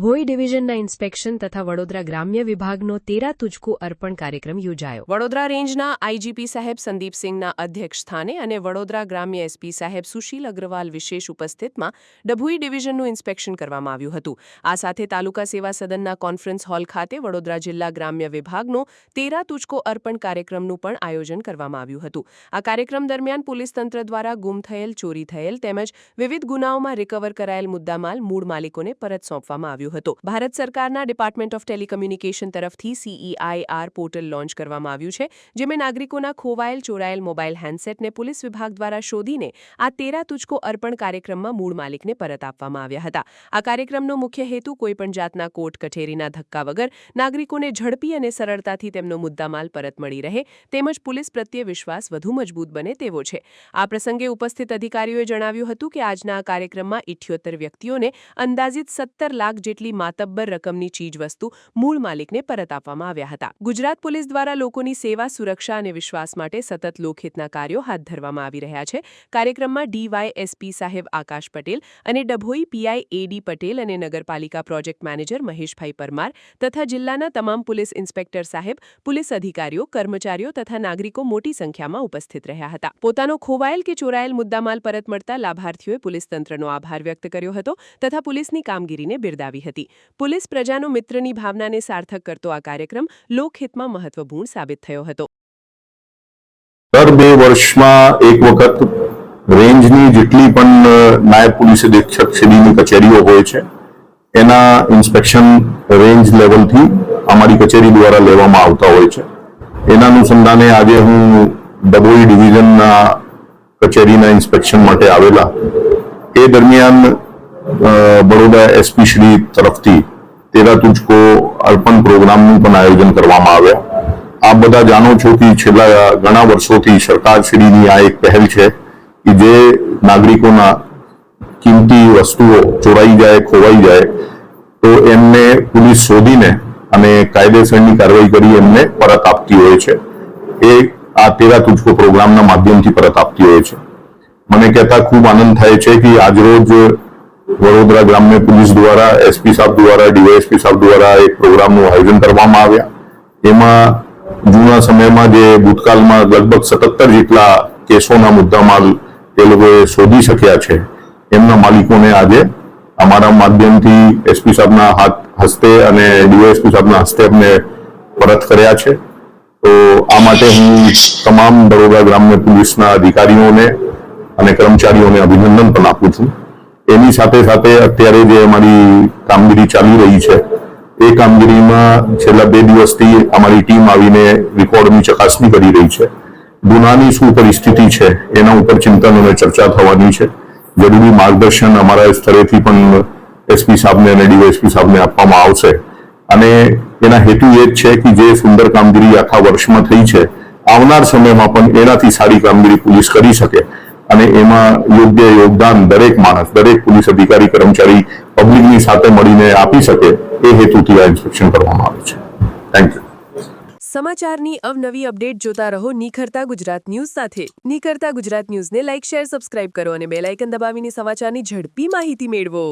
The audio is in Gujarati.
ડભોઈ ડિવિઝનના ઇન્સ્પેક્શન તથા વડોદરા ગ્રામ્ય વિભાગનો 13 તુજકો અર્પણ કાર્યક્રમ યોજાયો। વડોદરા રેન્જના આઈજીપી સાહેબ સંદીપસિંહના અધ્યક્ષ સ્થાને અને વડોદરા ગ્રામ્ય એસપી સાહેબ સુશીલ અગ્રવાલ વિશેષ ઉપસ્થિતમાં ડભોઈ ડિવિઝનનું ઇન્સ્પેક્શન કરવામાં આવ્યું હતું। આ સાથે તાલુકા સેવા સદનના કોન્ફરન્સ હોલ ખાતે વડોદરા જિલ્લા ગ્રામ્ય વિભાગનો 13 તુજકો અર્પણ કાર્યક્રમનું પણ આયોજન કરવામાં આવ્યું હતું। આ કાર્યક્રમ દરમિયાન પોલીસ તંત્ર દ્વારા ગુમ થયેલ, ચોરી થયેલ તેમજ વિવિધ ગુનાઓમાં રિકવર કરાયેલ મુદ્દામાલ મૂળ માલિકોને પરત સોંપવામાં આવ્યો હતો। ભારત સરકારના ડિપાર્ટમેન્ટ ઓફ ટેલિકમ્યુનિકેશન તરફથી CEIR પોર્ટલ લોન્ચ કરવામાં આવ્યું છે, જેમાં નાગરિકોના ખોવાયેલ, ચોરાયેલ મોબાઈલ હેન્ડસેટને પોલીસ વિભાગ દ્વારા શોધીને આ 13 તુજકો અર્પણ કાર્યક્રમમાં મૂળ માલિકને પરત આપવામાં આવ્યા હતા। આ કાર્યક્રમનો મુખ્ય હેતુ કોઈપણ જાતના કોર્ટ કચેરીના ધક્કા વગર નાગરિકોને ઝડપી અને સરળતાથી તેમનો મુદ્દામાલ પરત મળી રહે તેમજ પોલીસ પ્રત્યે વિશ્વાસ વધુ મજબૂત બને તેવો છે। આ પ્રસંગે ઉપસ્થિત અધિકારીઓએ જણાવ્યું હતું કે આજના આ કાર્યક્રમમાં 78 વ્યક્તિઓને અંદાજિત 17 લાખ જેટલી માતબ્બર રકમની ચીજવસ્તુ મૂળ માલિકને પરત આપવામાં આવ્યા હતા। ગુજરાત પોલીસ દ્વારા લોકોની સેવા, સુરક્ષા અને વિશ્વાસ માટે સતત લોકહિતના કાર્યો હાથ ધરવામાં આવી રહ્યા છે। કાર્યક્રમમાં DYSP સાહેબ આકાશ પટેલ અને ડભોઈ PI AD પટેલ અને નગરપાલિકા પ્રોજેક્ટ મેનેજર મહેશભાઈ પરમાર તથા જિલ્લાના તમામ પોલીસ ઇન્સ્પેક્ટર સાહેબ, પોલીસ અધિકારીઓ, કર્મચારીઓ તથા નાગરિકો મોટી સંખ્યામાં ઉપસ્થિત રહ્યા હતા। પોતાનો ખોવાયેલ કે ચોરાયેલ મુદ્દામાલ પરત મળતા લાભાર્થીઓએ પોલીસ તંત્રનો આભાર વ્યક્ત કર્યો હતો તથા પોલીસની કામગીરીને બિરદાવી હતી। પોલીસ પ્રજાનો મિત્રની ભાવનાને સાર્થક કરતો આ કાર્યક્રમ લોકહિતમાં મહત્વપૂર્ણ સાબિત થયો હતો। દર 2 વર્ષમાં એક વખત રેન્જની જેટલી પણ નાયબ પોલીસ અધિક્ષક શ્રીની કચેરીઓ હોય છે એના ઇન્સ્પેક્શન રેન્જ લેવલથી અમારી કચેરી દ્વારા લેવામાં આવતા હોય છે। એના અનુસંધાને આજે હું ડભોઈ ડિવિઝનના કચેરીના ઇન્સ્પેક્શન માટે આવેલા। એ દરમિયાન બરોડા એસપી શ્રી તરફથી 13 તુજકો અર્પણ પ્રોગ્રામનું પણ આયોજન કરવામાં આવ્યા। આપ બધા જાણો છો કે છેલ્લા ઘણા વર્ષોથી સરકારશ્રીની આ એક પહેલ છે કે જે નાગરિકોના કિંમતી વસ્તુઓ ચોરાઈ જાય, ખોવાઈ જાય તો એમને પોલીસ શોધીને અને કાયદેસરની કાર્યવાહી કરી એમને પરત આપતી હોય છે। એ આ 13 તુજકો પ્રોગ્રામના માધ્યમથી પરત આપતી હોય છે। મને કહેતા ખૂબ આનંદ થાય છે કે આજરોજ વડોદરા ગ્રામ્ય પોલીસ દ્વારા, એસપી સાહેબ દ્વારા, DYSP સાહેબ દ્વારા એક પ્રોગ્રામનું આયોજન કરવામાં આવ્યા। એમાં જૂના સમયમાં જે ભૂતકાળમાં લગભગ 77 જેટલા કેસોના મુદ્દામાલ એ લોકોએ શોધી શક્યા છે એમના માલિકોને આજે અમારા માધ્યમથી એસપી સાહેબના હસ્તે અને DYSP સાહેબના હસ્તે અમને પરત કર્યા છે। તો આ માટે હું તમામ વડોદરા ગ્રામ્ય પોલીસના અધિકારીઓને અને કર્મચારીઓને અભિનંદન પણ આપું છું। એની સાથે સાથે અત્યારે જે અમારી કામગીરી ચાલી રહી છે એ કામગીરીમાં છેલ્લા 2 દિવસથી અમારી ટીમ આવીને રેકોર્ડની ચકાસણી કરી રહી છે। ગુનાની શું પરિસ્થિતિ છે એના ઉપર ચિંતન અને ચર્ચા થવાની છે। જરૂરી માર્ગદર્શન અમારા સ્તરેથી પણ એસપી સાહેબને અને DYSP સાહેબને આપવામાં આવશે અને એના હેતુ એ જ છે કે જે સુંદર કામગીરી આખા વર્ષમાં થઈ છે આવનાર સમયમાં પણ એનાથી સારી કામગીરી પોલીસ કરી શકે અને એમાં યોગ્ય યોગદાન દરેક માણસ, દરેક પોલીસ અધિકારી, કર્મચારી પબ્લિકની સાથે મળીને આપી શકે એ હેતુથી આ ઇન્સ્પેક્શન કરવામાં આવે છે। Thank you. સમાચારની અવનવી અપડેટ જોતા રહો નિખરતા ગુજરાત ન્યૂઝ સાથે। નિખરતા ગુજરાત ન્યૂઝને લાઇક, શેર, સબસ્ક્રાઇબ કરો અને બેલ આઇકન દબાવીને સમાચારની ઝડપી માહિતી મેળવો।